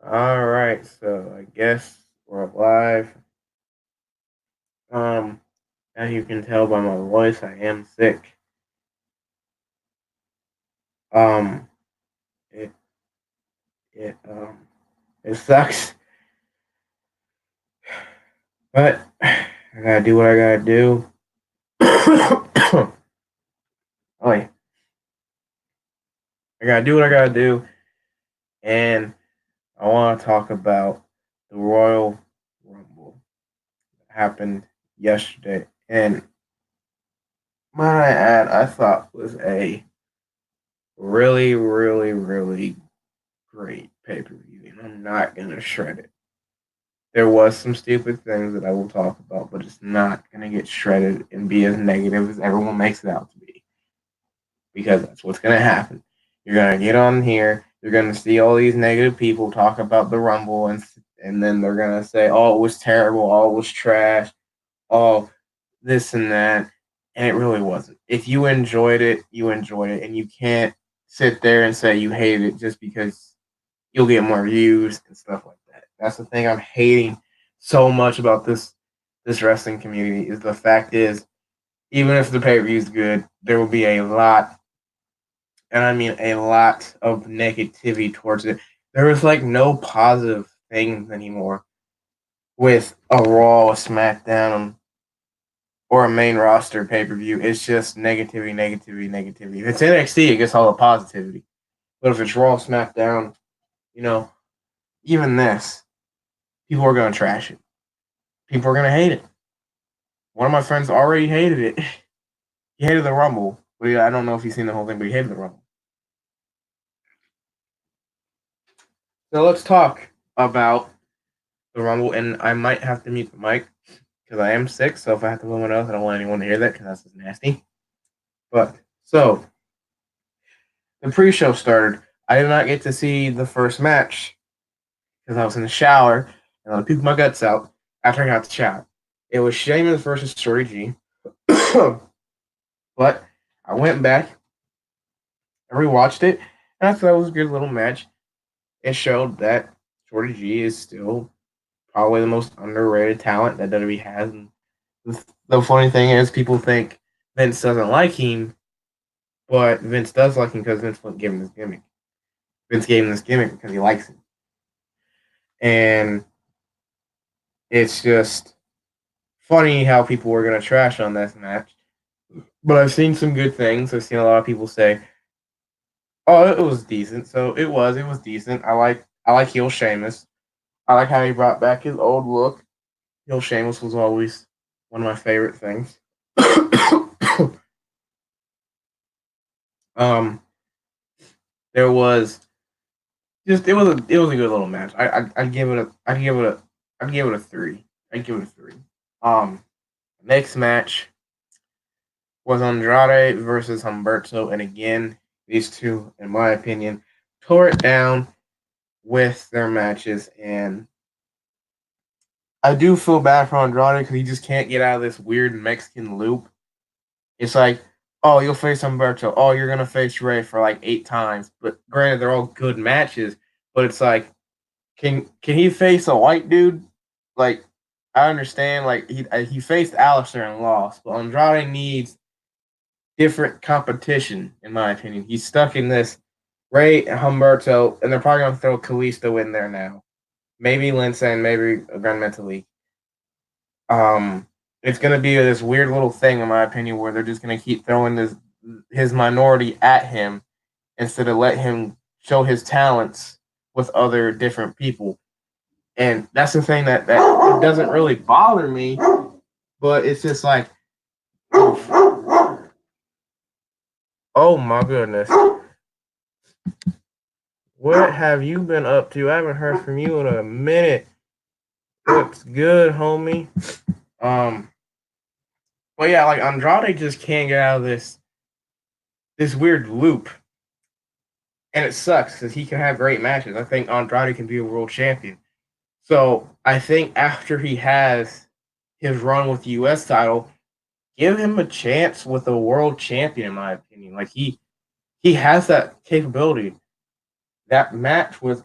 All right, so I guess we're live. Um, as you can tell by my voice, I am sick. Um, it it it sucks, but I gotta do what I gotta do. Oh, yeah. I gotta do what I gotta do, and I want to talk about the Royal Rumble that happened yesterday, and might I add, I thought was a really, really, really great pay per view, and I'm not gonna shred it. There was some stupid things that I will talk about, but it's not gonna get shredded and be as negative as everyone makes it out to be, because that's what's gonna happen. You're gonna get on here, you're gonna see all these negative people talk about the Rumble, and then they're gonna say, "Oh, it was terrible. Oh, it was trash. Oh, this and that," and it really wasn't. If you enjoyed it, you enjoyed it, and you can't sit there and say you hate it just because you'll get more views and stuff like that. That's the thing I'm hating so much about this wrestling community is the fact is even if the pay per view is good, there will be a lot, and I mean a lot of negativity towards it. There is like no positive things anymore with a Raw, a SmackDown, or a main roster pay per view. It's just negativity, negativity, negativity. If it's NXT, it gets all the positivity. But if it's Raw, SmackDown, you know, even this, people are going to trash it. People are going to hate it. One of my friends already hated it. He hated the Rumble. But I don't know if he's seen the whole thing, but he hated the Rumble. So let's talk about the Rumble. And I might have to mute the mic because I am sick. So if I have to move my nose, I don't want anyone to hear that because that's just nasty. But so the pre-show started. I did not get to see the first match because I was in the shower and I puked my guts out after I got the shower. It was Sheamus versus Shorty G. But I went back and rewatched it, and I thought it was a good little match. It showed that Shorty G is still probably the most underrated talent that WWE has. And the funny thing is, people think Vince doesn't like him, but Vince does like him because Vince gave him this gimmick. Vince gave him this gimmick because he likes him, and it's just funny how people were gonna trash on this match. But I've seen some good things. I've seen a lot of people say, "Oh, it was decent." So it was decent. I like heel Sheamus. I like how he brought back his old look. Heel Sheamus was always one of my favorite things. um, there was it was a good little match. I'd give it a I'd give it a three. I'd give it a three. Um, next match was Andrade versus Humberto, and again, these two, in my opinion, tore it down with their matches, and I do feel bad for Andrade because he just can't get out of this weird Mexican loop. It's like, oh, you'll face Humberto. Oh, you're gonna face Ray for like 8 times. But granted, they're all good matches. But it's like, can he face a white dude? Like, I understand. Like he faced Alistair and lost, but Andrade needs different competition, in my opinion. He's stuck in this Ray and Humberto, and they're probably gonna throw Kalisto in there now. Maybe Lindsay and maybe Grand Metalik. Um, it's going to be this weird little thing, in my opinion, where they're just going to keep throwing his minority at him instead of let him show his talents with other different people. And that's the thing that doesn't really bother me, but it's just like, oh my goodness, what have you been up to? I haven't heard from you in a minute. What's good, homie? Um, but yeah, like Andrade just can't get out of this weird loop, and it sucks because he can have great matches. I think Andrade can be a world champion. So I think after he has his run with the U.S. title, give him a chance with a world champion. In my opinion, like he has that capability. That match with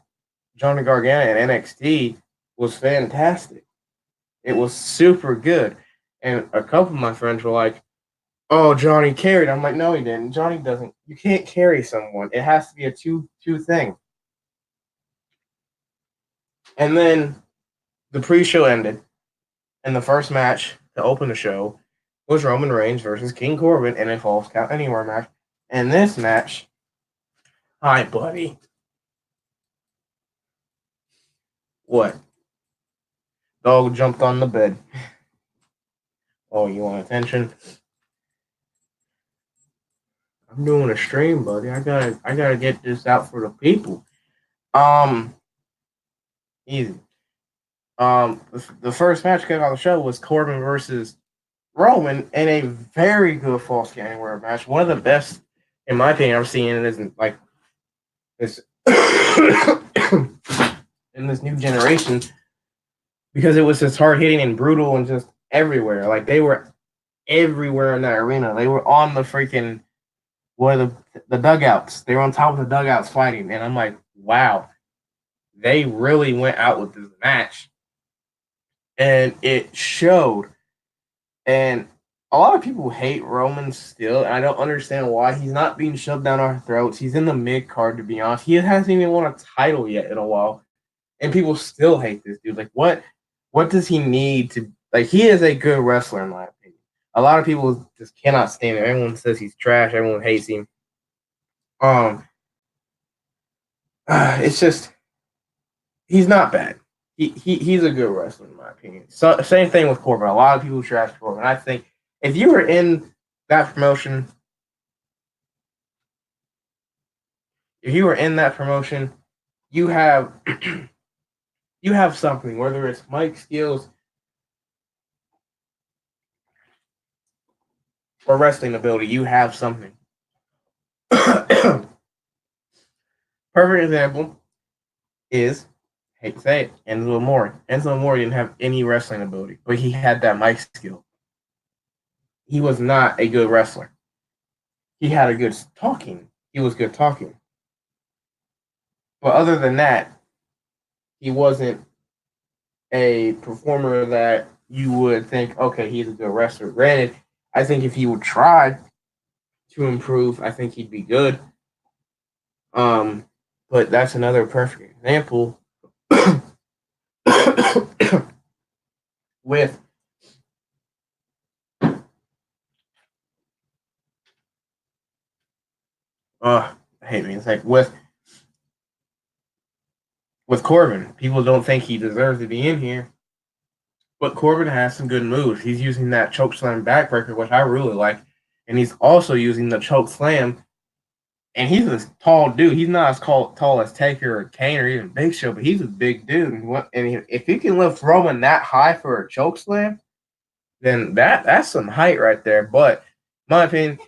Johnny Gargano in NXT was fantastic. It was super good. And a couple of my friends were like, "Oh, Johnny carried." I'm like, "No, he didn't. Johnny doesn't. You can't carry someone. It has to be a two thing." And then the pre-show ended, and the first match to open the show was Roman Reigns versus King Corbin in a Falls Count Anywhere match. And this match, hi, buddy. What? Dog jumped on the bed. Oh, you want attention? I'm doing a stream, buddy. I gotta get this out for the people. Um, easy. The first match came on the show was Corbin versus Roman in a very good Falls Count Anywhere match. One of the best, in my opinion, I've seen in this in this new generation because it was just hard hitting and brutal and just everywhere. Like they were everywhere in that arena. They were on the freaking what are the dugouts. They were on top of the dugouts fighting, and I'm like, wow, they really went out with this match, and it showed. And a lot of people hate Roman still, and I don't understand why. He's not being shoved down our throats. He's in the mid card, to be honest. He hasn't even won a title yet in a while, and people still hate this dude. Like, what? What does he need to? Like, he is a good wrestler, in my opinion. A lot of people just cannot stand him. Everyone says he's trash. Everyone hates him. Um, it's just he's not bad. He's a good wrestler in my opinion. So same thing with Corbin. A lot of people trash Corbin. I think if you were in that promotion, if you were in that promotion, you have you have something. Whether it's mic skills or wrestling ability, you have something. Perfect example is hate to say it, Enzo Amore. Enzo Amore didn't have any wrestling ability, but he had that mic skill. He was not a good wrestler. He had a good talking. He was good talking. But other than that, he wasn't a performer that you would think, okay, he's a good wrestler. Granted, I think if he would try to improve, I think he'd be good. Um, but that's another perfect example with I hate me. It's like with Corbin. People don't think he deserves to be in here, but Corbin has some good moves. He's using that choke slam backbreaker, which I really like, and he's also using the choke slam. And he's a tall dude. He's not as tall as Taker or Kane or even Big Show, but he's a big dude. And if he can lift Roman that high for a choke slam, then that's some height right there. But in my opinion,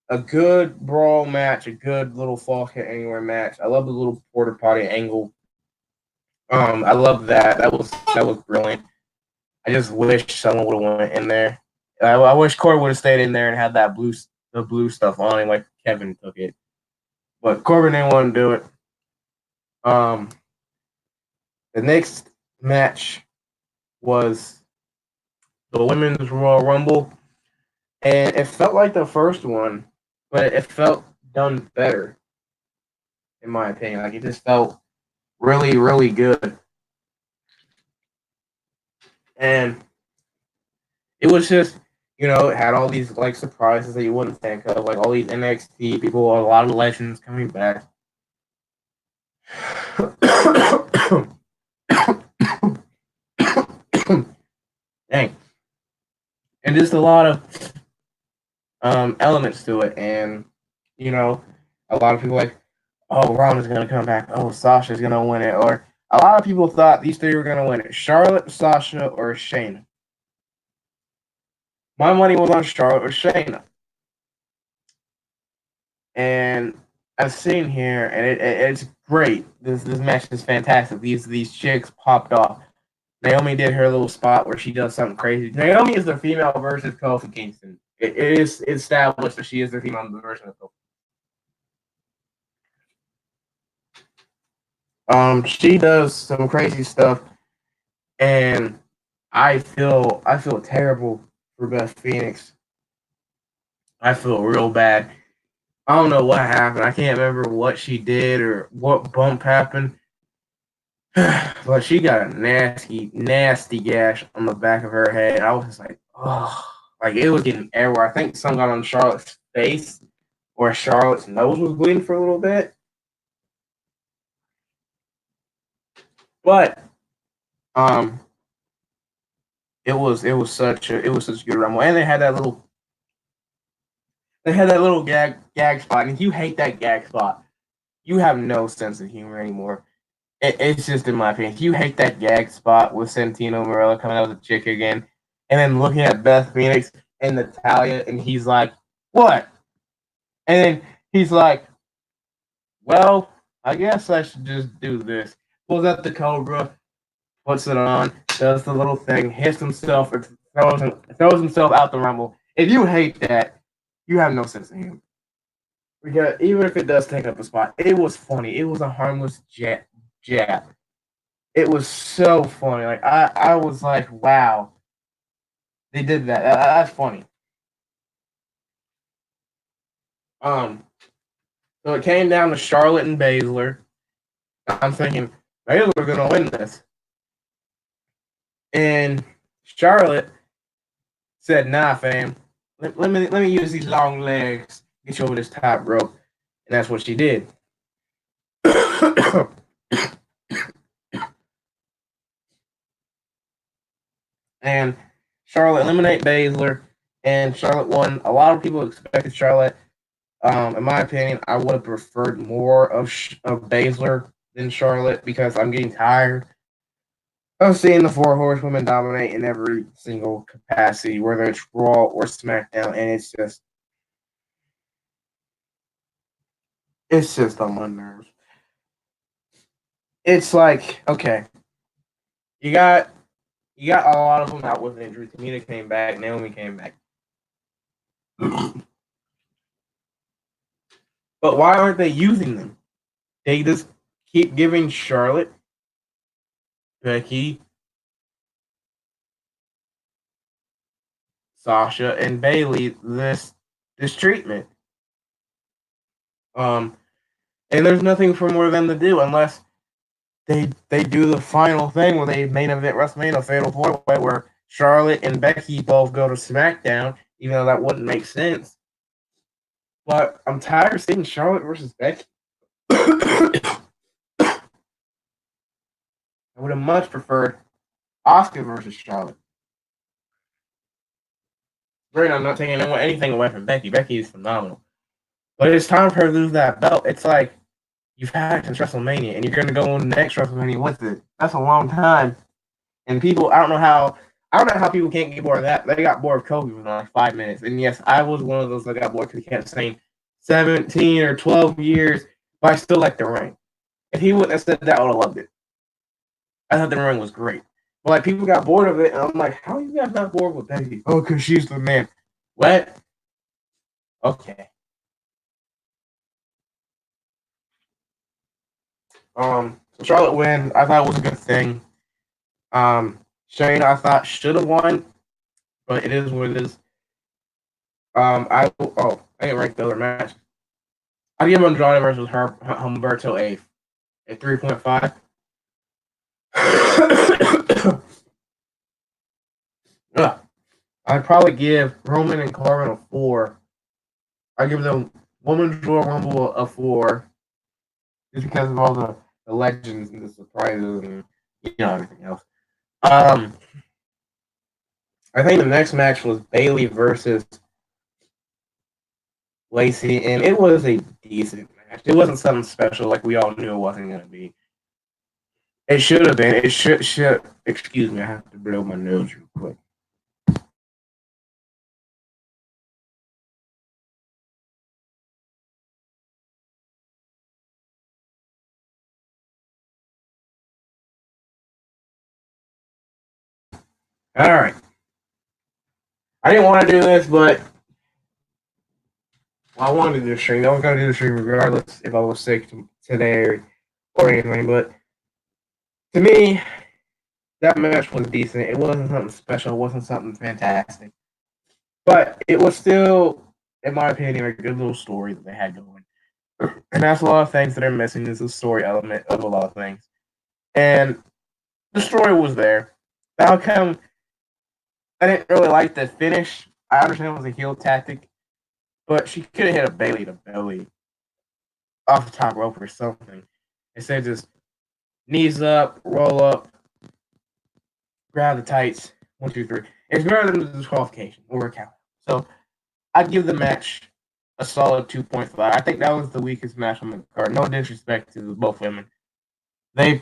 a good brawl match, a good little fall hit anywhere match. I love the little porta potty angle. I love that. That was brilliant. I just wish someone would have went in there. I wish Corey would have stayed in there and had that the blue stuff on him like Kevin took it. But Corbin didn't want to do it. Um, the next match was the Women's Royal Rumble, and it felt like the first one, but it felt done better, in my opinion. Like it just felt really, really good, and it was just it had all these like surprises that you wouldn't think of, like all these NXT people, a lot of legends coming back. Dang, and just a lot of elements to it, and a lot of people like, oh, Ronda's gonna come back, oh, Sasha's gonna win it, or a lot of people thought these three were gonna win it: Charlotte, Sasha, or Shayna. My money was on Charlotte or Shayna, and I've seen here, and it's great. This match is fantastic. These chicks popped off. Naomi did her little spot where she does something crazy. Naomi is the female version of Kofi Kingston. It is established that she is the female version of Kofi. She does some crazy stuff, and I feel terrible for Beth Phoenix. I feel real bad. I don't know what happened. I can't remember what she did or what bump happened, but she got a nasty, nasty gash on the back of her head. I was just like, oh, like it was getting everywhere. I think some got on Charlotte's face or Charlotte's nose was bleeding for a little bit. But um, it was such a good rumble, and they had that little gag spot, and if you hate that gag spot, you have no sense of humor anymore. It's just in my opinion. If you hate that gag spot with Santino Morella coming out with a chick again, and then looking at Beth Phoenix and Natalia, and he's like, "What?" And then he's like, "Well, I guess I should just do this." Pulls out the Cobra, puts it on, does the little thing, hits himself, or throws himself out the rumble. If you hate that, you have no sense of humor. Because even if it does take up a spot, it was funny. It was a harmless jab. It was so funny. Like I was like, wow, they did that. That's funny. Um, so it came down to Charlotte and Baszler. I'm thinking Baszler's gonna win this, and Charlotte said, "Nah, fam. Let me use these long legs, get you over this top rope," and that's what she did. And Charlotte eliminated Baszler, and Charlotte won. A lot of people expected Charlotte. In my opinion, I would have preferred more of Baszler than Charlotte because I'm getting tired of seeing the four horsewomen dominate in every single capacity, whether it's Raw or SmackDown, and it's just on my nerves. It's like, okay, you got you got a lot of them out with injury. Tamina came back, Naomi came back, but why aren't they using them? They just keep giving Charlotte, Becky, Sasha, and Bailey this treatment. Um, and there's nothing for more them to do unless they do the final thing where they main event WrestleMania Fatal 4-Way where Charlotte and Becky both go to SmackDown, even though that wouldn't make sense. But I'm tired of seeing Charlotte versus Becky. I would have much preferred Oscar versus Charlotte. Great, I'm not taking anything away from Becky. Becky is phenomenal. But it's time for her to lose that belt. It's like you've had it since WrestleMania, and you're going to go on the next WrestleMania with it. That's a long time. And people, I don't know how people can't get bored of that. They got bored of Kobe within like 5 minutes. And yes, I was one of those that got bored because he kept saying 17 or 12 years, but I still like the ring. If he wouldn't have said that, I would have loved it. I thought the ring was great. But like people got bored of it, and I'm like, how are you guys not bored with Becky? Oh, because she's the man. What? Okay. So Charlotte win. I thought it was a good thing. Shane, I thought should have won, but it is what it is. I didn't rank the other match. I give Andrade versus Humberto a 3.5. I'd probably give Roman and Corbin a 4. I give the Women's Royal Rumble a 4 just because of all the legends and the surprises and everything else. Um, I think the next match was Bailey versus Lacey, and it was a decent match. It wasn't something special like we all knew it wasn't going to be. It should have been. It should. Excuse me. I have to blow my nose real quick. All right. I didn't want to do this, but I wanted to do the stream. I was going to do the stream regardless if I was sick today or anything, but to me, that match was decent. It wasn't something special. It wasn't something fantastic. But it was still, in my opinion, a good little story that they had going. And that's a lot of things that are missing is the story element of a lot of things. And the story was there. The outcome, I didn't really like the finish. I understand it was a heel tactic, but she could have hit a Bailey to belly off the top rope or something. Instead, just knees up, roll up, grab the tights. 1, 2, 3. It's better than the disqualification or a count. So I'd give the match a solid 2.5. I think that was the weakest match on the card. No disrespect to both women. They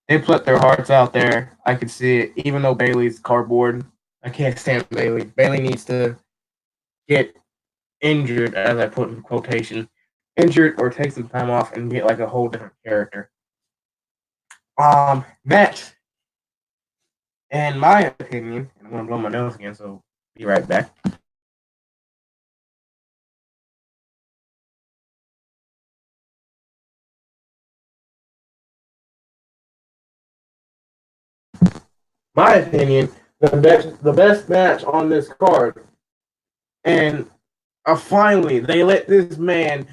put their hearts out there. I could see it. Even though Bailey's cardboard, I can't stand Bailey. Bailey needs to get injured, as I put in quotation, injured or take some time off and get like a whole different character. Match, in my opinion, I'm gonna blow my nose again, so be right back. My opinion, the best match on this card, and finally they let this man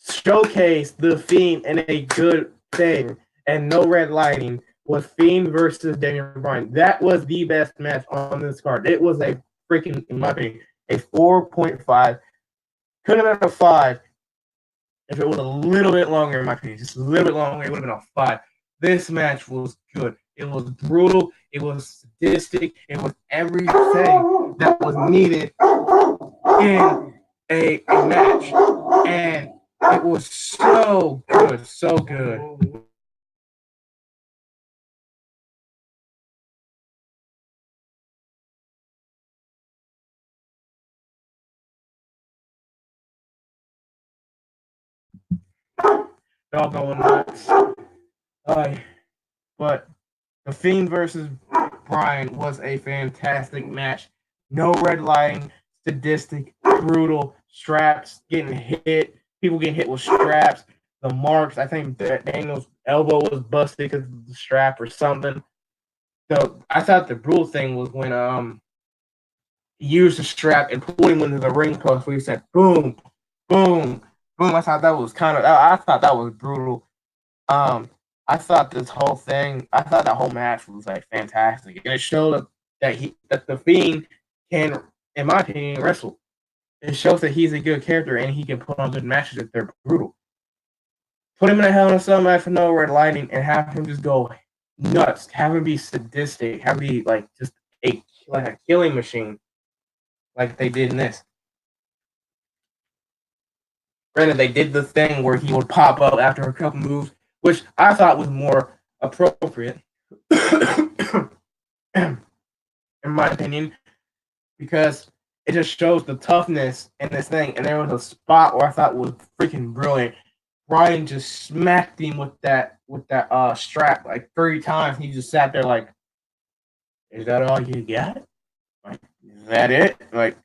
showcase the Fiend in a good thing, and no red lighting was Fiend versus Daniel Bryan. That was the best match on this card. It was a freaking, in my opinion, a 4.5. Could have been a 5 if it was a little bit longer, in my opinion. Just a little bit longer, it would have been a 5. This match was good. It was brutal. It was sadistic. It was everything that was needed in a match. And it was so good. So good. Y'all going nuts. But the Fiend versus Bryan was a fantastic match. No red lighting, sadistic, brutal, straps getting hit, people getting hit with straps, the marks. I think Daniel's elbow was busted because of the strap or something. So I thought the brutal thing was when he used the strap and pulled him into the ring post where he said boom, boom, boom. I thought that was I thought that was brutal. Um, I thought this whole thing, I thought that whole match was like fantastic, and it showed that the Fiend can, in my opinion, wrestle. It shows that he's a good character and he can put on good matches if they're brutal. Put him in a Hell in a Cell match for no red lighting and have him just go nuts, have him be sadistic, have him be like just a killing machine, like they did in this. Granted, they did the thing where he would pop up after a couple moves, which I thought was more appropriate. In my opinion, because it just shows the toughness in this thing. And there was a spot where I thought was freaking brilliant. Bryan just smacked him with that strap like 3 times. He just sat there like, "Is that all you got? Like, is that it? Like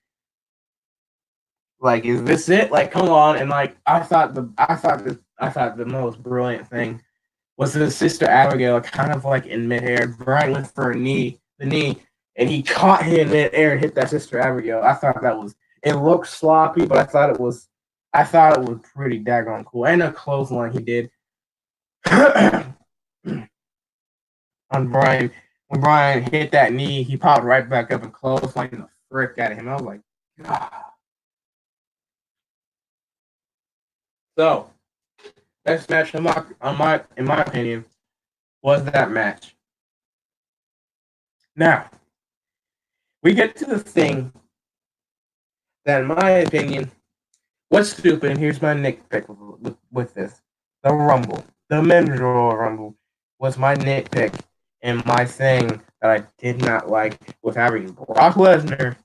is this it? Like, come on!" And like, I thought the most brilliant thing was his sister Abigail, kind of like in midair. Bryan went for the knee, and he caught him in midair and hit that sister Abigail. I thought that was, it looked sloppy, but I thought it was pretty daggone cool. And a clothesline he did on Bryan. When Bryan hit that knee, he popped right back up and clotheslined the frick out of him. I was like, God. So, best match in my opinion was that match. Now, we get to the thing that, in my opinion, what's stupid, and here's my nitpick with this. The Rumble, the Men's Royal Rumble, was my nitpick and my thing that I did not like with having Brock Lesnar,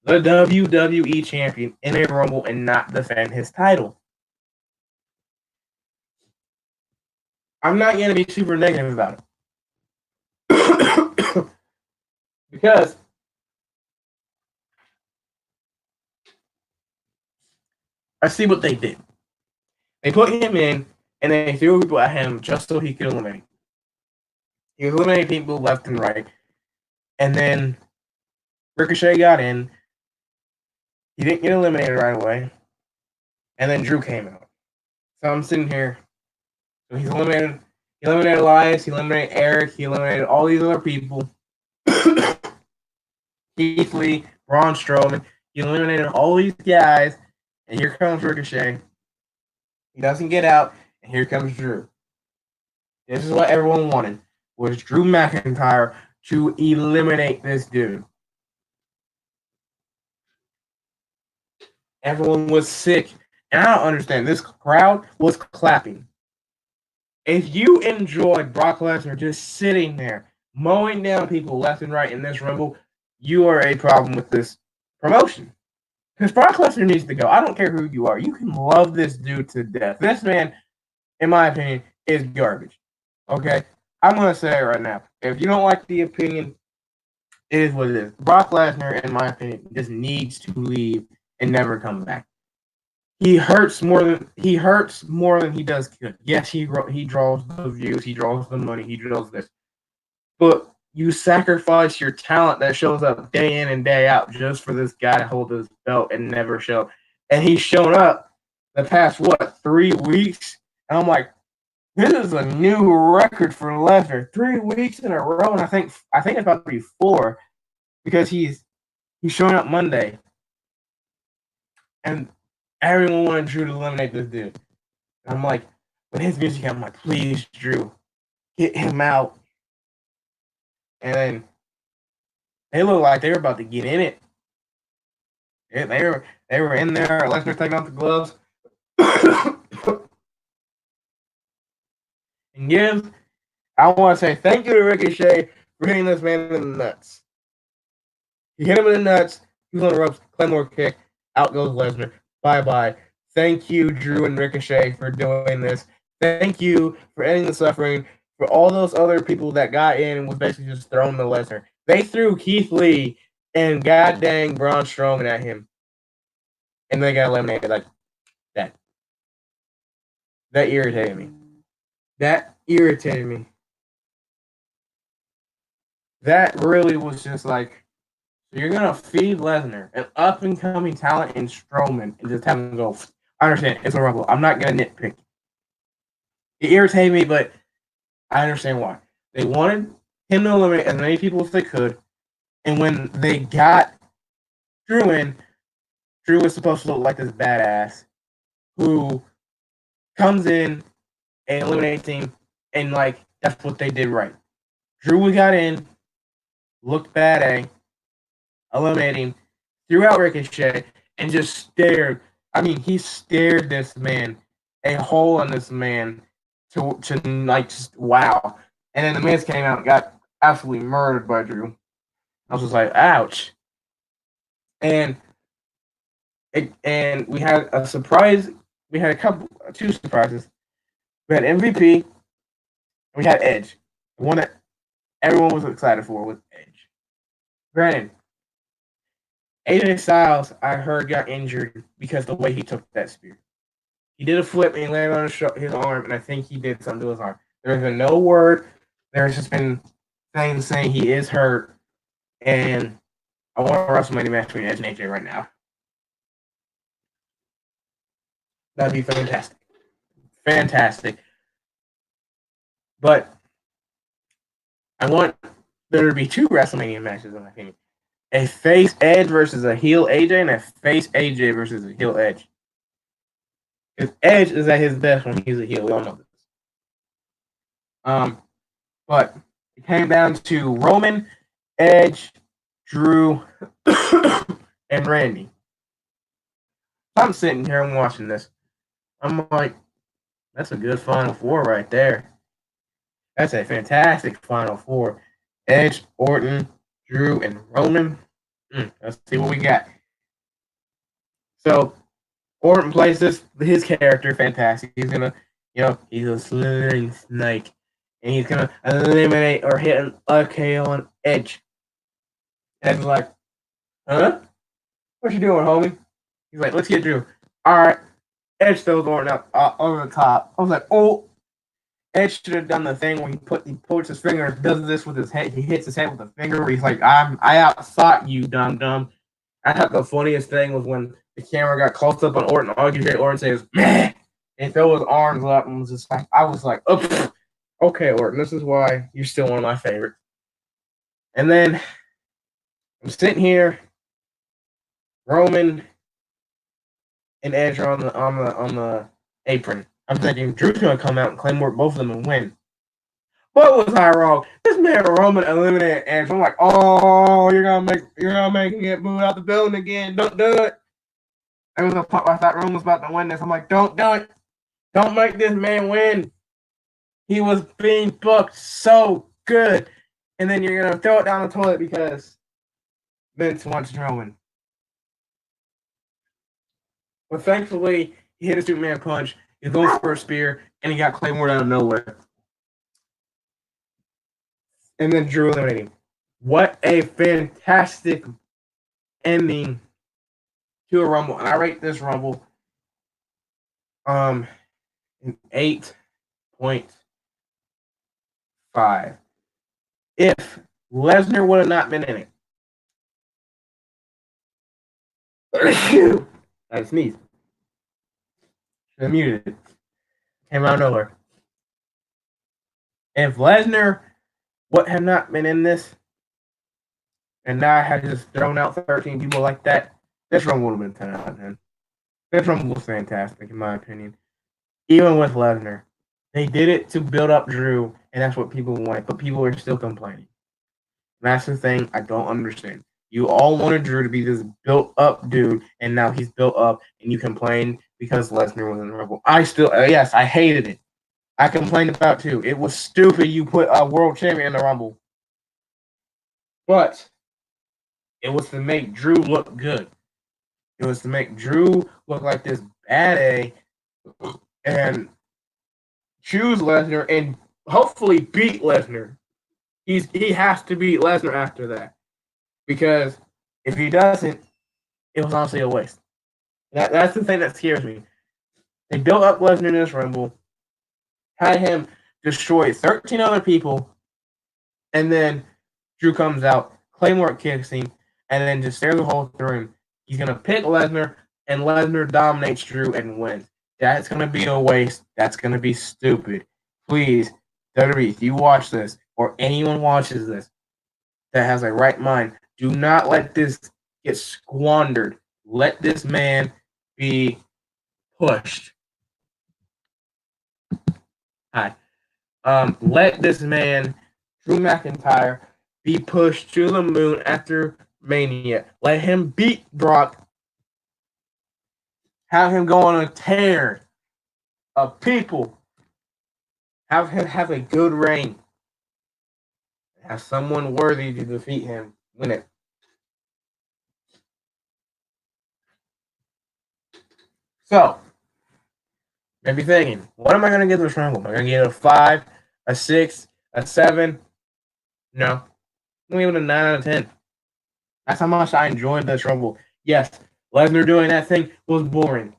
the WWE Champion, in a Rumble and not defend his title. I'm not going to be super negative about it. Because I see what they did. They put him in and they threw people at him just so he could eliminate. He was eliminating people left and right, and then Ricochet got in. He didn't get eliminated right away, and then Drew came out. So I'm sitting here. So he's eliminated. He eliminated Elias. He eliminated Eric. He eliminated all these other people. Keith Lee, Braun Strowman. He eliminated all these guys, and here comes Ricochet. He doesn't get out, and here comes Drew. This is what everyone wanted, was Drew McIntyre to eliminate this dude. Everyone was sick, and I don't understand. This crowd was clapping. If you enjoyed Brock Lesnar just sitting there, mowing down people left and right in this Rumble, you are a problem with this promotion. Because Brock Lesnar needs to go. I don't care who you are. You can love this dude to death. This man, in my opinion, is garbage. Okay? I'm going to say it right now. If you don't like the opinion, it is what it is. Brock Lesnar, in my opinion, just needs to leave and never come back. He hurts more than he does good. Yes, he draws the views, he draws the money, he draws this. But you sacrifice your talent that shows up day in and day out just for this guy to hold his belt and never show. And he's shown up the past 3 weeks, and I'm like, this is a new record for Lesnar. 3 weeks in a row, and I think it's about to be 4 because he's showing up Monday, and everyone wanted Drew to eliminate this dude. And I'm like, with his music, I'm like, please, Drew, get him out. And then they look like they were about to get in it. They were in there. Lesnar taking off the gloves. And I want to say thank you to Ricochet for hitting this man in the nuts. He hit him in the nuts. He was on the ropes. Claymore kick. Out goes Lesnar. Bye-bye. Thank you, Drew and Ricochet, for doing this. Thank you for ending the suffering. For all those other people that got in and was basically just thrown to Lesnar. They threw Keith Lee and god dang Braun Strowman at him. And they got eliminated like that. That irritated me. That really was just like, so you're gonna feed Lesnar, an up and coming talent in Strowman, and just have him go. I understand it's a Rumble. I'm not gonna nitpick. It irritated me, but I understand why. They wanted him to eliminate as many people as they could, and when they got Drew in, Drew was supposed to look like this badass who comes in and eliminates him, and like that's what they did right. Drew got in, looked badass, eliminating, threw out Ricochet, and just stared. I mean, he stared this man, a hole in this man, to like just wow. And then the Miz came out and got absolutely murdered by Drew. I was just like, ouch. And we had a surprise. We had two surprises. We had MVP. We had Edge. The one that everyone was excited for was Edge. Granted, AJ Styles, I heard, got injured because the way he took that spear. He did a flip and he landed on his arm, and I think he did something to his arm. There's been no word. There's just been things saying he is hurt, and I want a WrestleMania match between Edge and AJ right now. That'd be fantastic. Fantastic. But I want there to be 2 WrestleMania matches, in my opinion. A face Edge versus a heel AJ, and a face AJ versus a heel Edge. Because Edge is at his best when he's a heel. We all know this. But it came down to Roman, Edge, Drew, and Randy. I'm sitting here and watching this. I'm like, that's a good Final Four right there. That's a fantastic Final Four. Edge, Orton, Drew, and Roman. Let's see what we got. So Orton plays his character fantastic. He's gonna, he's a slithering snake, and he's gonna eliminate or hit a KO on Edge. Edge's like, huh? What you doing, homie? He's like, let's get Drew. All right. Edge throws Orton out over the top. I was like, oh, Edge should have done the thing where he puts his finger and does this with his head. He hits his head with a finger where he's like, I outthought you, dum dum. I thought the funniest thing was when the camera got close up on Orton. All you hear Orton says, meh, and throw his arms up and was just like, I was like, oh, okay, Orton, this is why you're still one of my favorites. And then I'm sitting here, Roman and Edge are on the apron. I'm thinking Drew's gonna come out and claymore both of them and win. What was I wrong? This man Roman eliminated Edge. I'm like, oh, you're gonna make him get booed out the building again. Don't do it. I thought Roman was about to win this. I'm like, don't do it. Don't make this man win. He was being booked so good. And then you're gonna throw it down the toilet because Vince wants Roman. But thankfully, he hit a Superman punch. He's going for a spear, and he got Claymore out of nowhere. And then Drew eliminated him. What a fantastic ending to a Rumble. And I rate this Rumble an 8.5. If Lesnar would have not been in it. I sneezed. Should have muted it. Came out of nowhere. If Lesnar would have not been in this, and now I had just thrown out 13 people like that, this Rumble would have been 10 out of 10. This Rumble was fantastic, in my opinion. Even with Lesnar. They did it to build up Drew, and that's what people want, but people are still complaining. And that's the thing I don't understand. You all wanted Drew to be this built-up dude, and now he's built up, and you complain because Lesnar was in the Rumble. I hated it. I complained about it too. It was stupid you put a world champion in the Rumble. But it was to make Drew look good. It was to make Drew look like this bad A and choose Lesnar and hopefully beat Lesnar. He has to beat Lesnar after that. Because if he doesn't, it was honestly a waste. That's the thing that scares me. They built up Lesnar in this Rumble, had him destroy 13 other people, and then Drew comes out, Claymore kicks him, and then just stares the hole through him. He's going to pick Lesnar, and Lesnar dominates Drew and wins. That's going to be a waste. That's going to be stupid. Please, WWE, if you watch this, or anyone watches this that has a right mind, do not let this get squandered. Let this man be pushed. Hi. Let this man, Drew McIntyre, be pushed to the moon after Mania. Let him beat Brock. Have him go on a tear of people. Have him have a good reign. Have someone worthy to defeat him win it. So, maybe thinking, what am I going to give this Rumble? Am I going to give it a 5, a 6, a 7? No. I'm going to give it a 9 out of 10. That's how much I enjoyed this Rumble. Yes, Lesnar doing that thing was boring.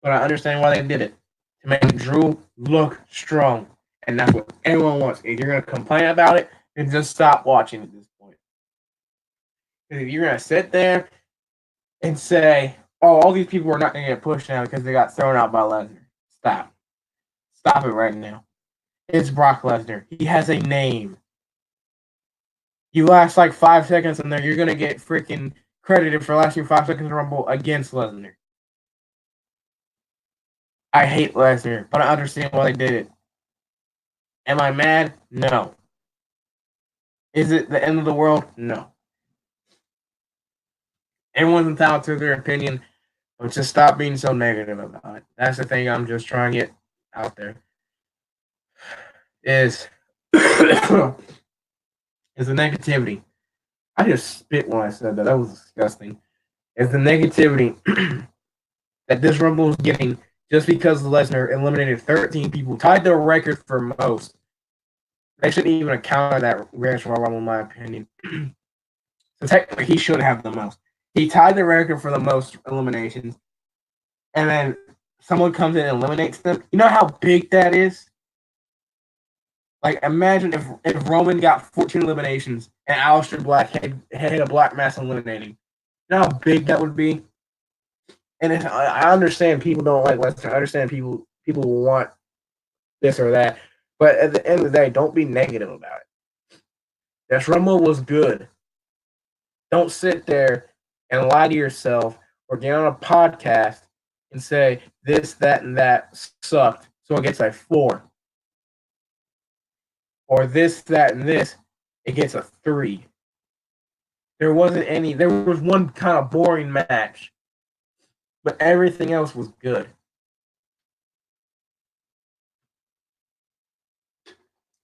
But I understand why they did it. To make Drew look strong. And that's what everyone wants. If you're going to complain about it, then just stop watching at this point. Because if you're going to sit there and say, oh, all these people are not going to get pushed now because they got thrown out by Lesnar. Stop. Stop it right now. It's Brock Lesnar. He has a name. You last like 5 seconds in there, you're going to get freaking credited for lasting 5 seconds in Rumble against Lesnar. I hate Lesnar, but I understand why they did it. Am I mad? No. Is it the end of the world? No. Everyone's entitled to their opinion, but just stop being so negative about it. That's the thing I'm just trying to get out there. Is the negativity. I just spit when I said that. That was disgusting. Is the negativity that this Rumble is getting just because Lesnar eliminated 13 people, tied the record for most. They shouldn't even account for that Grand Rumble, in my opinion. So technically, he should have the most. He tied the record for the most eliminations, and then someone comes in and eliminates them. You know how big that is? Like, imagine if Roman got 14 eliminations and Aleister Black had a black mass eliminating. You know how big that would be? And I understand people don't like Lesnar. I understand people want this or that. But at the end of the day, don't be negative about it. This Rumble was good. Don't sit there and lie to yourself or get on a podcast and say this, that, and that sucked. So it gets a 4. Or this, that, and this, it gets a 3. There wasn't any. There was one kind of boring match, but everything else was good.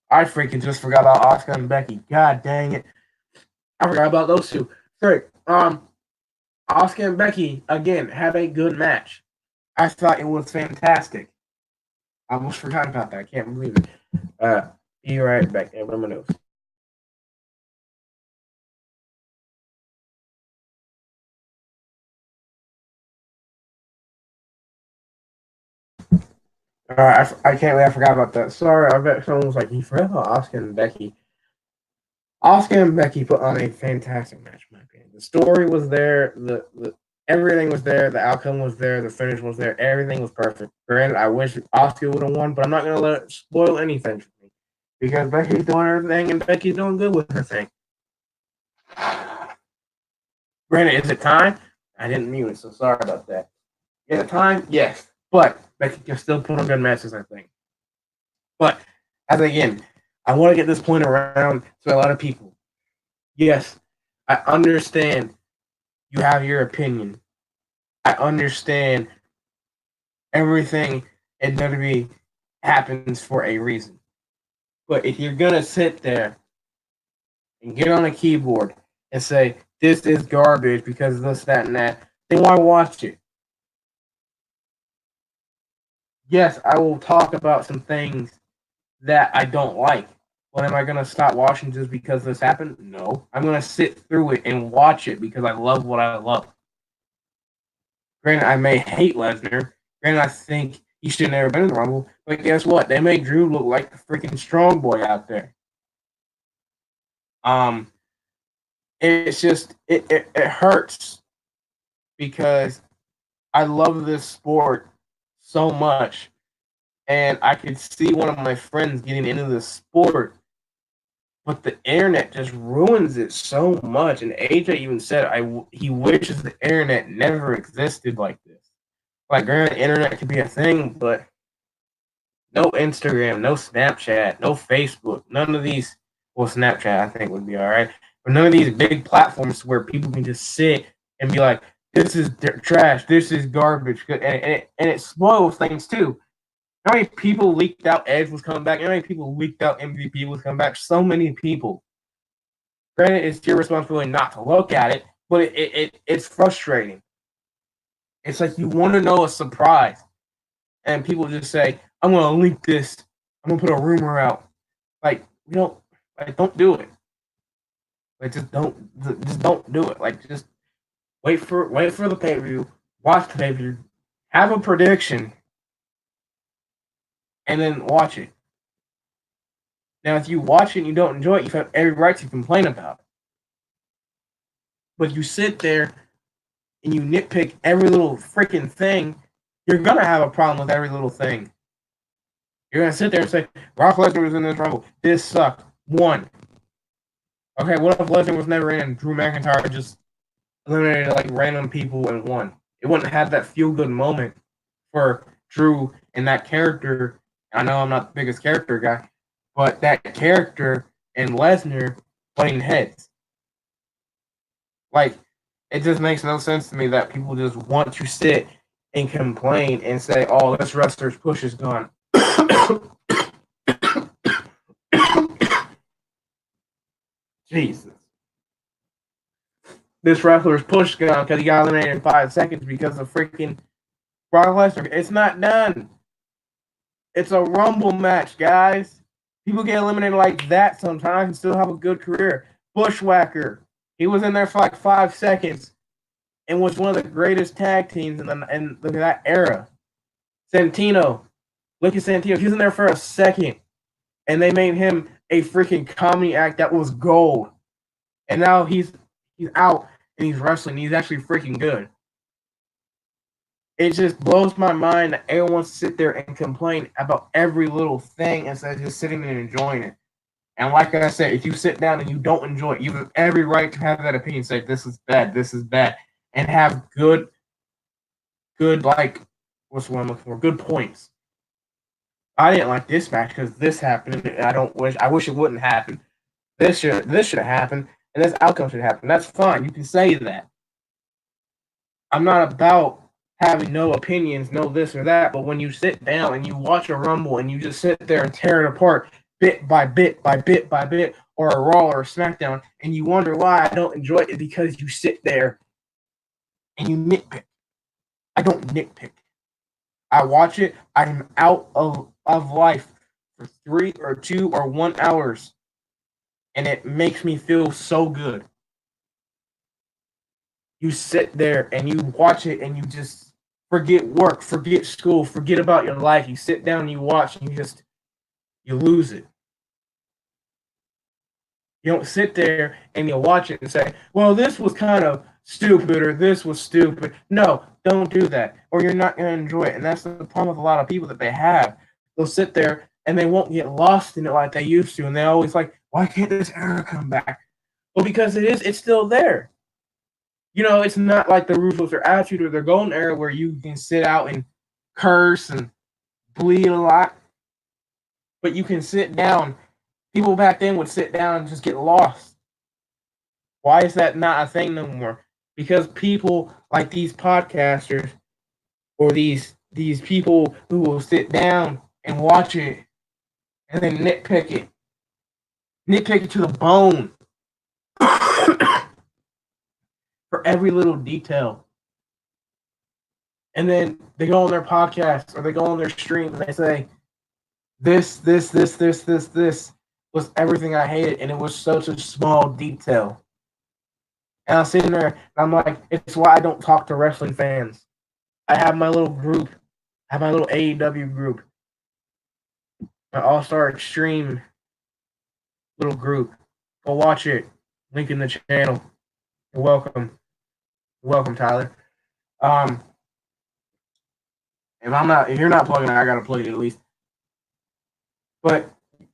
I freaking just forgot about Asuka and Becky. God dang it. I forgot about those two. Sorry. Asuka and Becky, again, had a good match. I thought it was fantastic. I almost forgot about that. I can't believe it. Be right back. Everyone knows. I can't believe I forgot about that. Sorry, I bet someone was like, you forgot about Asuka and Becky. Asuka and Becky put on a fantastic match, in my opinion. The story was there, the everything was there, the outcome was there, the finish was there, everything was perfect. Granted, I wish Asuka would have won, but I'm not gonna let it spoil anything for me. Because Becky's doing her thing and Becky's doing good with her thing. Granted, is it time? I didn't mute it, so sorry about that. Is it time? Yes. But Becky can still put on good matches, I think. But as again, I want to get this point around to a lot of people. Yes, I understand you have your opinion. I understand everything in WWE happens for a reason. But if you're gonna sit there and get on a keyboard and say this is garbage because of this, that, and that, then why watch it? Yes, I will talk about some things that I don't like. But am I gonna stop watching just because this happened? No. I'm gonna sit through it and watch it because I love what I love. Granted, I may hate Lesnar. Granted, I think he should have never been in the Rumble. But guess what? They made Drew look like the freaking strong boy out there. Um, it's just it hurts because I love this sport so much, and I could see one of my friends getting into this sport, but the internet just ruins it so much. And AJ even said he wishes the internet never existed like this. Like, granted, internet could be a thing, but no Instagram, no Snapchat, no Facebook, none of these. Well, Snapchat I think would be all right, but none of these big platforms where people can just sit and be like, "This is trash. This is garbage," and it spoils things too. How many people leaked out Edge was coming back? How many people leaked out MVP was coming back? So many people. Granted, it's your responsibility not to look at it, but it's frustrating. It's like you want to know a surprise, and people just say, "I'm going to leak this. I'm going to put a rumor out." Like, don't do it. Like, just don't do it. Like, just wait for the pay per view, watch the pay per view, have a prediction, and then watch it. Now, if you watch it and you don't enjoy it, you have every right to complain about it. But you sit there and you nitpick every little freaking thing, you're gonna have a problem with every little thing. You're gonna sit there and say, Brock Lesnar was in this Rumble. This sucked. One. Okay, what if Lesnar was never in and Drew McIntyre just eliminated like random people and won? It wouldn't have that feel good moment for Drew and that character. I know I'm not the biggest character guy, but that character and Lesnar playing heads. Like, it just makes no sense to me that people just want to sit and complain and say, "Oh, this wrestler's push is gone." Jesus, this wrestler's push gone because he got eliminated in 5 seconds because of freaking Brock Lesnar. It's not done. It's a Rumble match, guys. People get eliminated like that sometimes and still have a good career. Bushwhacker, he was in there for like 5 seconds and was one of the greatest tag teams in that era. Santino. Look at Santino. He was in there for a second, and they made him a freaking comedy act that was gold. And now he's out and he's wrestling. He's actually freaking good. It just blows my mind that everyone wants to sit there and complain about every little thing instead of just sitting and enjoying it. And like I said, if you sit down and you don't enjoy it, you have every right to have that opinion. Say this is bad, and have good like what's the one I'm looking for? Good points. I didn't like this match because this happened. I wish it wouldn't happen. This should have happened, and this outcome should happen. That's fine. You can say that. I'm not about having no opinions, no this or that. But when you sit down and you watch a Rumble and you just sit there and tear it apart bit by bit by bit by bit, or a Raw or a SmackDown, and you wonder why I don't enjoy it, because you sit there and you nitpick. I don't nitpick. I watch it. I'm out of life for 3 or 2 or 1 hours, and it makes me feel so good. You sit there and you watch it and you just forget work, forget school, forget about your life. You sit down and you watch and you lose it. You don't sit there and you watch it and say, well, this was kind of stupid or this was stupid. No, don't do that, or you're not going to enjoy it. And that's the problem with a lot of people that they have. They'll sit there and they won't get lost in it like they used to. And they're always like, why can't this era come back? Well, because it's still there. You know, it's not like the Ruthless or Attitude or their golden era where you can sit out and curse and bleed a lot. But you can sit down. People back then would sit down and just get lost. Why is that not a thing no more? Because people like these podcasters or these people who will sit down and watch it and then nitpick it. Nitpick it to the bone. For every little detail. And then they go on their podcast or they go on their stream and they say, this was everything I hated, and it was such a small detail. And I'm sitting there and I'm like, it's why I don't talk to wrestling fans. I have my little group. I have my little AEW group. My All-Star Extreme little group. Go watch it. Link in the channel. You're welcome. Welcome, Tyler. If you're not plugging it, I gotta plug it at least. But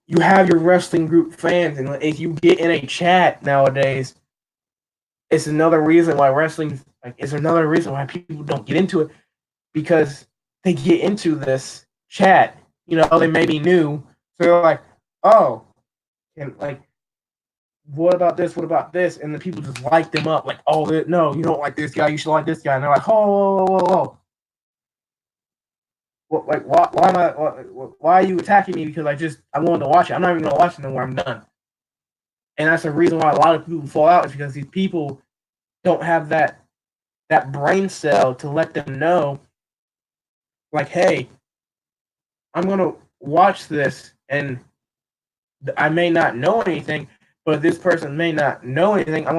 you have your wrestling group fans, and if you get in a chat nowadays, it's another reason why it's another reason why people don't get into it, because they get into this chat. You know, they may be new, so they're like, oh, and like, what about this? What about this? And the people just light them up, like, oh, no, you don't like this guy, you should like this guy. And they're like, whoa. Like, why are you attacking me? Because I wanted to watch it. I'm not even gonna watch it anymore. I'm done. And that's the reason why a lot of people fall out, is because these people don't have that brain cell to let them know, like, hey, I'm gonna watch this, and I may not know anything, but this person may not know anything. I'm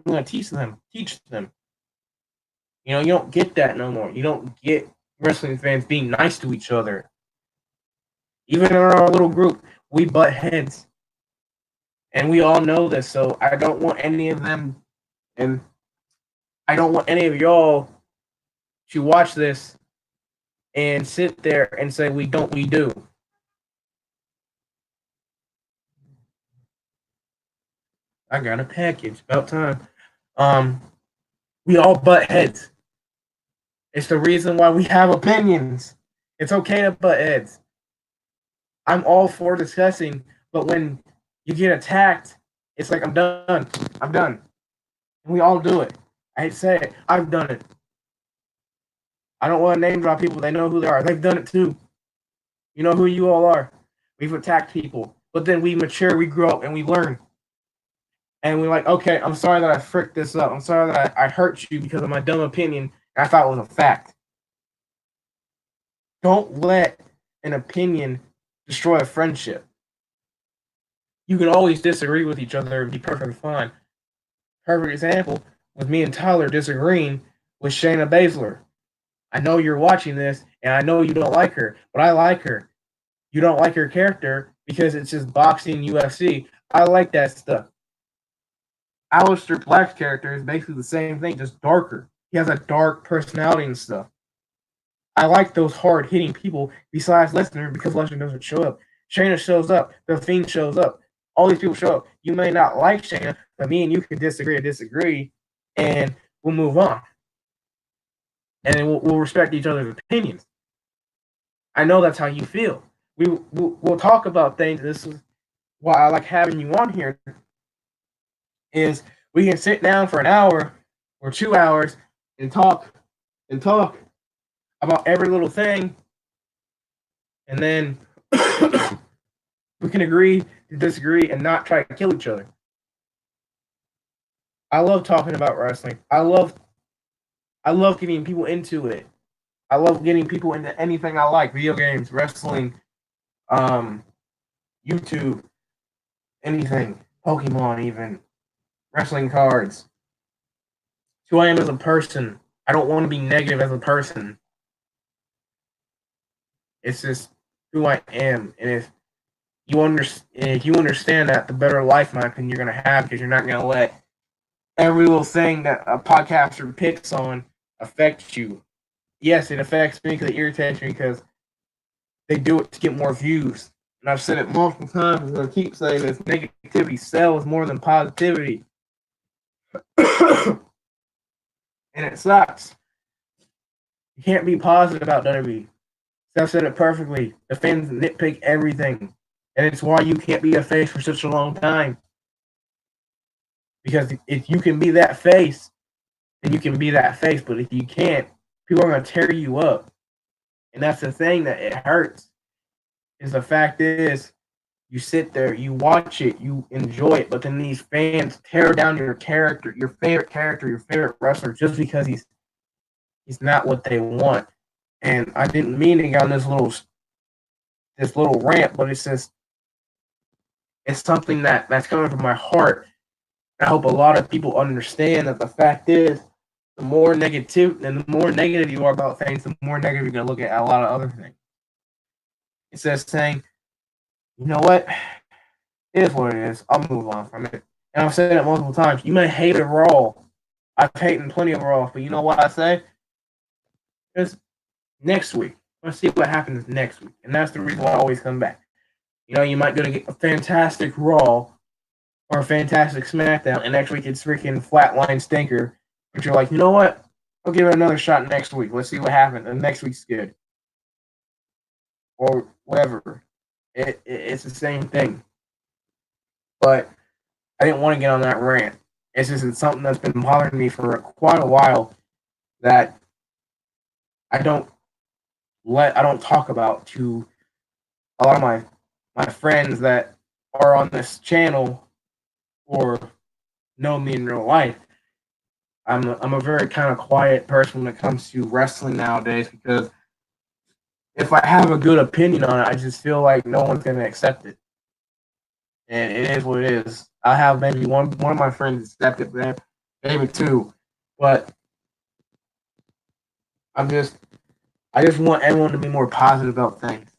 gonna teach them. You know, you don't get that no more. You don't get wrestling fans being nice to each other. Even in our little group, we butt heads. And we all know this, so I don't want any of them, and I don't want any of y'all to watch this and sit there and say, we do. I got a package. About time. We all butt heads. It's the reason why we have opinions. It's okay to butt heads. I'm all for discussing, but when you get attacked, it's like, I'm done. And we all do it. I hate to say it. I've done it. I don't want to name drop people. They know who they are. They've done it too. You know who you all are. We've attacked people. But then we mature, we grow up, and we learn. And we're like, okay, I'm sorry that I fricked this up. I'm sorry that I hurt you because of my dumb opinion I thought it was a fact. Don't let an opinion destroy a friendship. You can always disagree with each other and be perfectly fine. Perfect example with me and Tyler disagreeing with Shayna Baszler. I know you're watching this, And I know you don't like her, but I like her. You don't like her character because it's just boxing UFC. I like that stuff. Aleister Black's character is basically the same thing, just darker. He has a dark personality and stuff. I like those hard hitting people besides Lesnar because Lesnar doesn't show up. Shayna shows up. The Fiend shows up. All these people show up. You may not like Shayna, but me and you can disagree, and we'll move on. And then we'll respect each other's opinions. I know that's how you feel. We'll talk about things. This is why I like having you on here. Is we can sit down for an hour or 2 hours and talk about every little thing, and then we can agree to disagree and not try to kill each other. I love talking about wrestling. I love getting people into it. I love getting people into anything I like: video games, wrestling, YouTube, anything, Pokemon, even wrestling cards. It's who I am as a person. I don't want to be negative as a person. It's just who I am, and if you understand that, the better life, in my opinion, you're gonna have because you're not gonna let every little thing that a podcaster picks on affect you. Yes, it affects me because it irritates me because they do it to get more views. And I've said it multiple times, and I keep saying this: negativity sells more than positivity, and it sucks. You can't be positive about WWE. Steph said it perfectly. The fans nitpick everything, and it's why you can't be a face for such a long time. Because if you can be that face, then you can be that face. But if you can't, people are going to tear you up. And that's the thing that it hurts. Is the fact is, you sit there, you watch it, you enjoy it, but then these fans tear down your favorite wrestler, just because he's not what they want. And I didn't mean to get on this little rant, but it's just it's something that's coming from my heart. I hope a lot of people understand that the fact is, the more negative you are about things, the more negative you're gonna look at a lot of other things. It says saying, you know what, it is what it is. I'll move on from it. And I've said it multiple times. You may hate it Raw. I've hated plenty of Raw, but you know what I say? It's next week. Let's see what happens next week. And that's the reason why I always come back. You know, you might go to get a fantastic Raw or a fantastic SmackDown, and next week it's freaking flatline stinker. But you're like, you know what? I'll give it another shot next week. Let's see what happens. And next week's good. Or whatever. It's the same thing. But I didn't want to get on that rant. It's just something that's been bothering me for quite a while that I don't talk about to a lot of my friends that are on this channel or know me in real life. I'm a very kind of quiet person when it comes to wrestling nowadays because if I have a good opinion on it, I just feel like no one's gonna accept it, and it is what it is. I have maybe one of my friends accept it, maybe two, but I just want everyone to be more positive about things.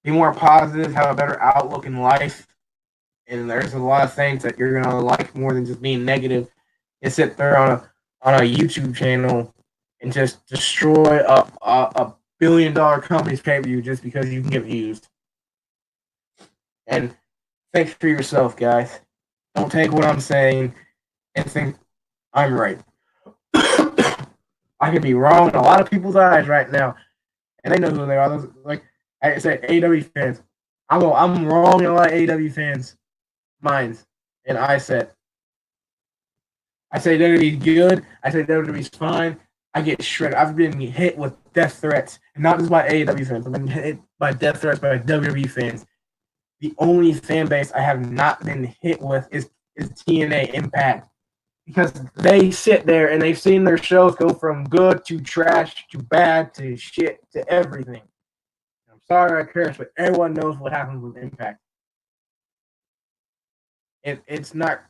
Be more positive, have a better outlook in life, and there's a lot of things that you're gonna like more than just being negative and sit there on a YouTube channel and just destroy a $1 billion company's pay per view just because you can get views. And think for yourself, guys. Don't take what I'm saying and think I'm right. I could be wrong in a lot of people's eyes right now, and they know who they are. Those, like I said, AEW fans. I'm wrong in a lot of AEW fans' minds, and I say WWE's good. I say WWE's fine. I get shredded. I've been hit with death threats, and not just by AEW fans. I've been hit by death threats by WWE fans. The only fan base I have not been hit with is TNA Impact, because they sit there and they've seen their shows go from good to trash to bad to shit to everything. I'm sorry I curse, but everyone knows what happens with Impact. It's not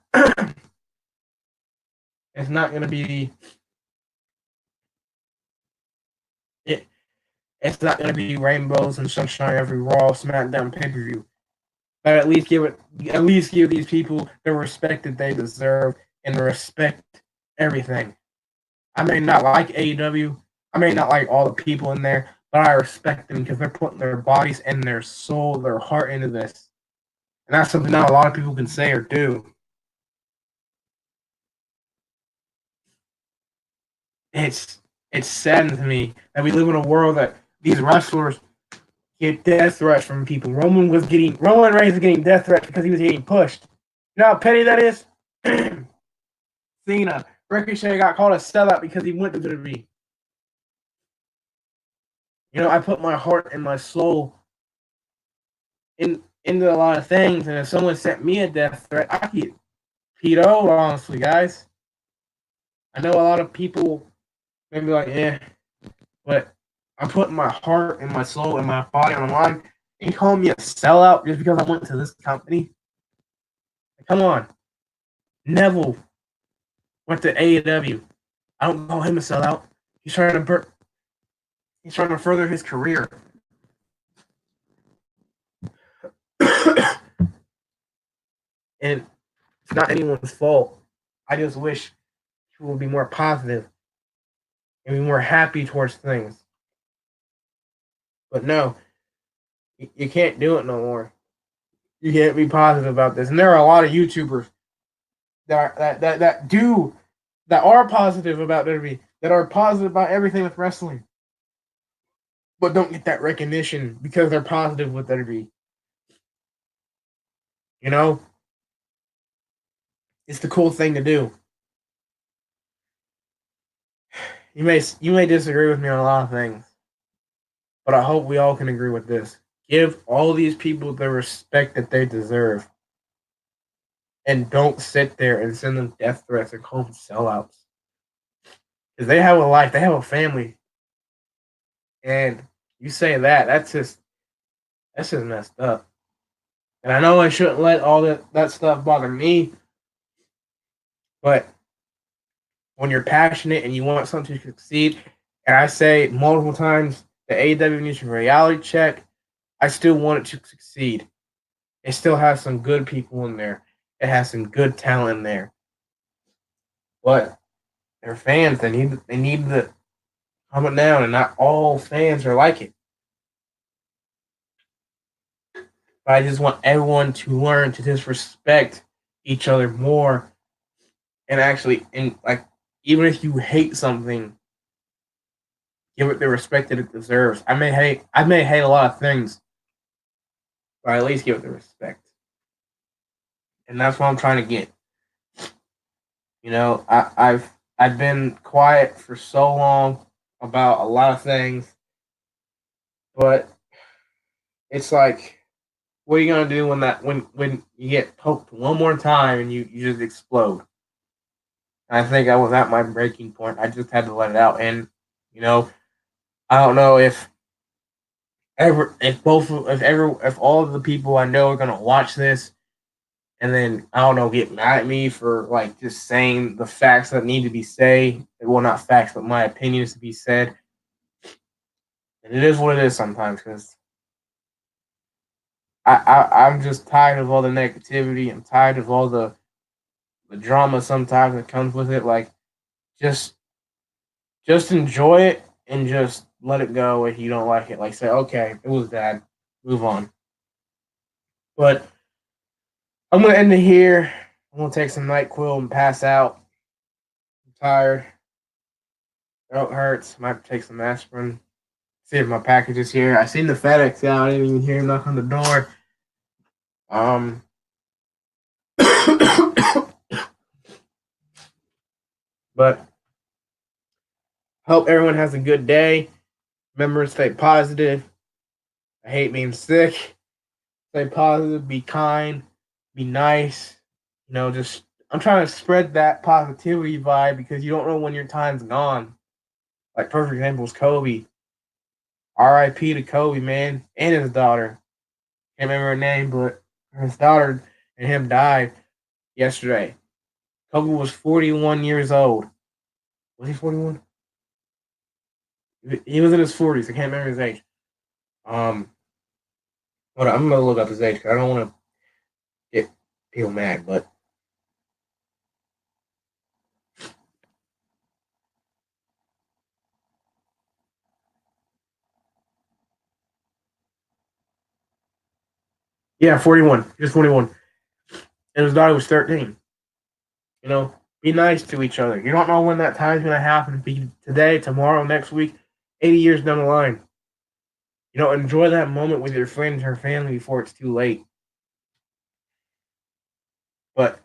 it's not going to be it. It's not going to be rainbows and sunshine every Raw, SmackDown, pay-per-view. But at least give these people the respect that they deserve and respect everything. I may not like AEW. I may not like all the people in there, but I respect them because they're putting their bodies and their soul, their heart into this. And that's something not a lot of people can say or do. It's it's saddened to me that we live in a world that these wrestlers get death threats from people. Roman Reigns was getting death threats because he was getting pushed. You know how petty that is? Cena. Ricochet got called a sellout because he went to WWE. You know, I put my heart and my soul into a lot of things, and if someone sent me a death threat, I get PO, honestly, guys. I know a lot of people may be like, yeah, but I'm putting my heart and my soul and my body on the line. And you call me a sellout just because I went to this company? Come on. Neville went to AEW. I don't call him a sellout. He's trying to further his career. And it's not anyone's fault. I just wish people would be more positive and be more happy towards things. But no, you can't do it no more. You can't be positive about this. And there are a lot of YouTubers that are positive about WWE, that are positive about everything with wrestling, but don't get that recognition because they're positive with WWE. You know, it's the cool thing to do. You may disagree with me on a lot of things, but I hope we all can agree with this. Give all these people the respect that they deserve. And don't sit there and send them death threats and call them sellouts. Because they have a life, they have a family. And you say that's just messed up. And I know I shouldn't let all that stuff bother me, but when you're passionate and you want something to succeed, and I say multiple times the AEW needs a reality check, I still want it to succeed. It still has some good people in there. It has some good talent in there. But they're fans. They need to calm it down, and not all fans are like it. But I just want everyone to learn to just respect each other more, and actually, and like, even if you hate something, give it the respect that it deserves. I may hate a lot of things, but at least give it the respect. And that's what I'm trying to get. You know, I've been quiet for so long about a lot of things, but it's like, what are you gonna do when you get poked one more time and you just explode? And I think I was at my breaking point. I just had to let it out. And you know, I don't know if all of the people I know are gonna watch this, and then I don't know, get mad at me for like just saying the facts that need to be said. Well, not facts, but my opinions to be said. And it is what it is sometimes, because I'm just tired of all the negativity. I'm tired of all the drama sometimes that comes with it. Like, just enjoy it and just let it go if you don't like it. Like, say, okay, it was bad, move on. But I'm gonna end it here. I'm gonna take some NyQuil and pass out. I'm tired. Throat hurts. Might take some aspirin. See if my package is here. I seen the FedEx out. I didn't even hear him knock on the door. But hope everyone has a good day. Remember to stay positive. I hate being sick. Stay positive. Be kind. Be nice. You know, just I'm trying to spread that positivity vibe because you don't know when your time's gone. Like, perfect example is Kobe. R.I.P. to Kobe, man, and his daughter. Can't remember her name, but his daughter and him died yesterday. Kobe was 41 years old. Was he 41? He was in his 40s. I can't remember his age. Hold on, I'm gonna look up his age because I don't want to get people mad. But yeah, 41. He was 41, and his daughter was 13. Be nice to each other. You don't know when that time's gonna happen. Be today, tomorrow, next week, 80 years down the line. Enjoy that moment with your friends or family before it's too late. But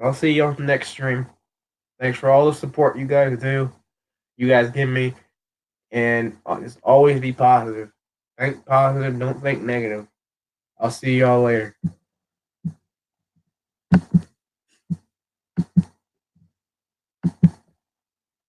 I'll see you on the next stream. Thanks for all the support you guys do. You guys give me. And just always be positive. Think positive, don't think negative. I'll see y'all later.